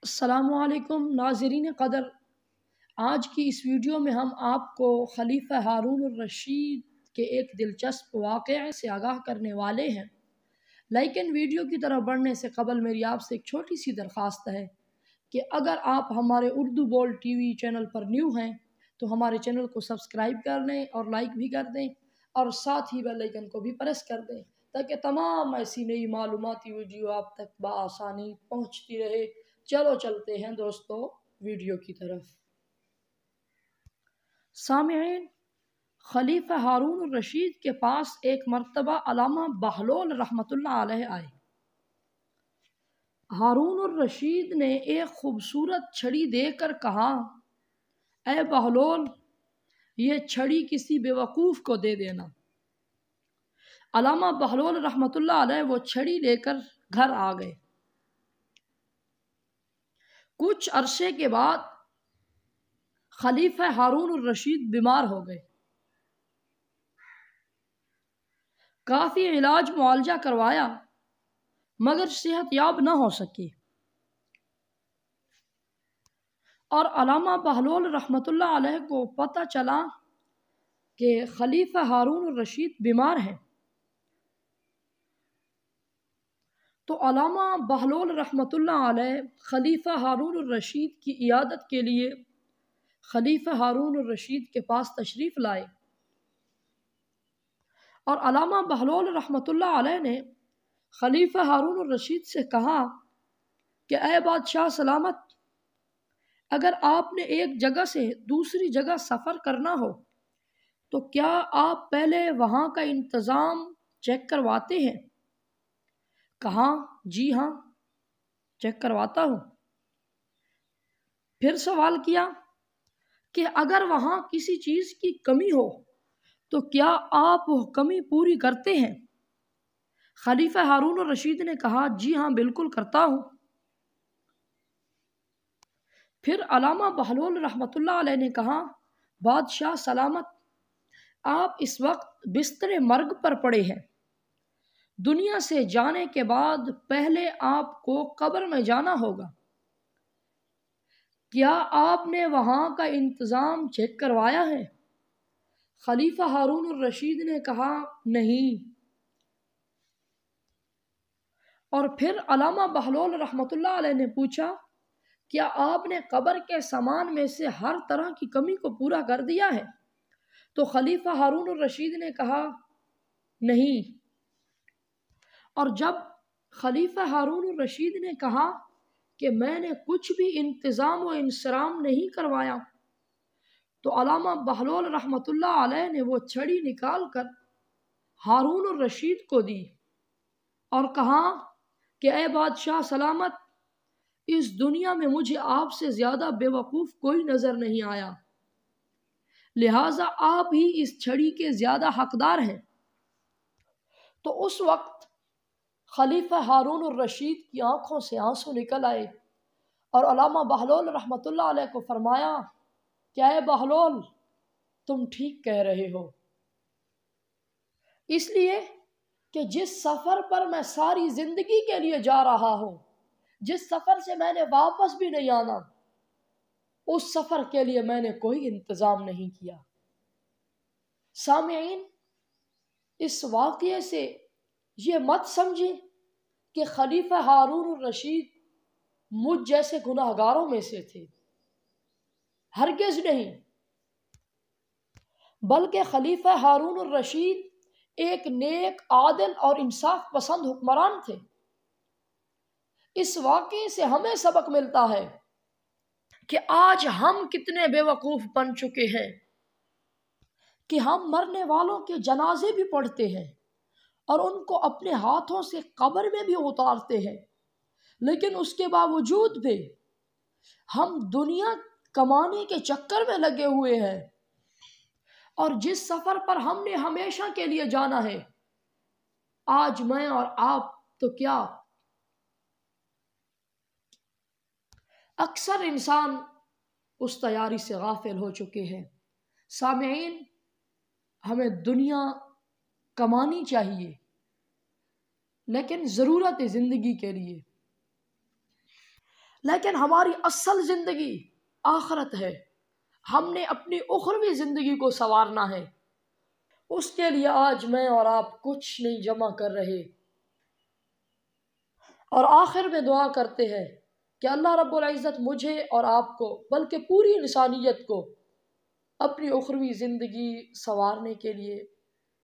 السلام علیکم ناظرین قدر، آج کی اس ویڈیو میں ہم آپ کو خلیفہ ہارون الرشید کے ایک دلچسپ واقعے سے آگاہ کرنے والے ہیں۔ لیکن ویڈیو کی طرف بڑھنے سے قبل میری آپ سے ایک چھوٹی سی درخواست ہے کہ اگر آپ ہمارے اردو بول ٹی وی چینل پر نیو ہیں تو ہمارے چینل کو سبسکرائب کر دیں اور لائک بھی کر دیں، اور ساتھ ہی بیل آئیکن کو بھی پریس کر دیں تاکہ تمام ایسی نئی معلوماتی ویڈیو آپ تک بآسانی پہنچتی رہے۔ چلو چلتے ہیں دوستو ویڈیو کی طرف۔ سامعین، خلیفہ ہارون الرشید کے پاس ایک مرتبہ علامہ بہلول رحمۃ اللہ علیہ آئے۔ ہارون الرشید نے ایک خوبصورت چھڑی دے کر کہا، اے بہلول، یہ چھڑی کسی بیوقوف کو دے دینا۔ علامہ بہلول رحمۃ اللہ علیہ وہ چھڑی لے کر گھر آ گئے۔ کچھ عرصے کے بعد خلیفہ ہارون الرشید بیمار ہو گئے۔ کافی علاج معالجہ کروایا مگر صحت یاب نہ ہو سکی، اور علامہ بہلول رحمۃ اللہ علیہ کو پتہ چلا کہ خلیفہ ہارون الرشید بیمار ہیں۔ تو علامہ بہلول رحمۃ اللہ علیہ خلیفہ ہارون الرشید کی عیادت کے لیے خلیفہ ہارون الرشید کے پاس تشریف لائے، اور علامہ بہلول رحمۃ اللہ علیہ نے خلیفہ ہارون الرشید سے کہا کہ اے بادشاہ سلامت، اگر آپ نے ایک جگہ سے دوسری جگہ سفر کرنا ہو تو کیا آپ پہلے وہاں کا انتظام چیک کرواتے ہیں؟ کہا، جی ہاں، چیک کرواتا ہوں۔ پھر سوال کیا کہ اگر وہاں کسی چیز کی کمی ہو تو کیا آپ وہ کمی پوری کرتے ہیں؟ خلیفہ ہارون الرشید نے کہا، جی ہاں، بالکل کرتا ہوں۔ پھر علامہ بہلول رحمۃ اللہ علیہ نے کہا، بادشاہ سلامت، آپ اس وقت بستر مرگ پر پڑے ہیں۔ دنیا سے جانے کے بعد پہلے آپ کو قبر میں جانا ہوگا۔ کیا آپ نے وہاں کا انتظام چیک کروایا ہے؟ خلیفہ ہارون الرشید نے کہا، نہیں۔ اور پھر علامہ بہلول رحمۃ اللہ علیہ نے پوچھا، کیا آپ نے قبر کے سامان میں سے ہر طرح کی کمی کو پورا کر دیا ہے؟ تو خلیفہ ہارون الرشید نے کہا، نہیں۔ اور جب خلیفہ ہارون الرشید نے کہا کہ میں نے کچھ بھی انتظام و انصرام نہیں کروایا، تو علامہ بہلول رحمۃ اللہ علیہ نے وہ چھڑی نکال کر ہارون الرشید کو دی اور کہا کہ اے بادشاہ سلامت، اس دنیا میں مجھے آپ سے زیادہ بے وقوف کوئی نظر نہیں آیا، لہٰذا آپ ہی اس چھڑی کے زیادہ حقدار ہیں۔ تو اس وقت خلیفہ ہارون الرشید کی آنکھوں سے آنسو نکل آئے اور علامہ بہلول رحمۃ اللہ علیہ کو فرمایا کہ اے بہلول، تم ٹھیک کہہ رہے ہو، اس لیے کہ جس سفر پر میں ساری زندگی کے لیے جا رہا ہوں، جس سفر سے میں نے واپس بھی نہیں آنا، اس سفر کے لیے میں نے کوئی انتظام نہیں کیا۔ سامعین، اس واقعے سے یہ مت سمجھیں کہ خلیفہ ہارون الرشید مجھ جیسے گناہ گاروں میں سے تھے، ہرگز نہیں، بلکہ خلیفہ ہارون الرشید ایک نیک، عادل اور انصاف پسند حکمران تھے۔ اس واقعے سے ہمیں سبق ملتا ہے کہ آج ہم کتنے بے وقوف بن چکے ہیں کہ ہم مرنے والوں کے جنازے بھی پڑھتے ہیں اور ان کو اپنے ہاتھوں سے قبر میں بھی اتارتے ہیں، لیکن اس کے باوجود بھی ہم دنیا کمانے کے چکر میں لگے ہوئے ہیں، اور جس سفر پر ہم نے ہمیشہ کے لیے جانا ہے، آج میں اور آپ تو کیا، اکثر انسان اس تیاری سے غافل ہو چکے ہیں۔ سامعین، ہمیں دنیا کمانی چاہیے لیکن ضرورت زندگی کے لیے، لیکن ہماری اصل زندگی آخرت ہے، ہم نے اپنی اخروی زندگی کو سنوارنا ہے۔ اس کے لیے آج میں اور آپ کچھ نہیں جمع کر رہے، اور آخر میں دعا کرتے ہیں کہ اللہ رب العزت مجھے اور آپ کو بلکہ پوری انسانیت کو اپنی اخروی زندگی سنوارنے کے لیے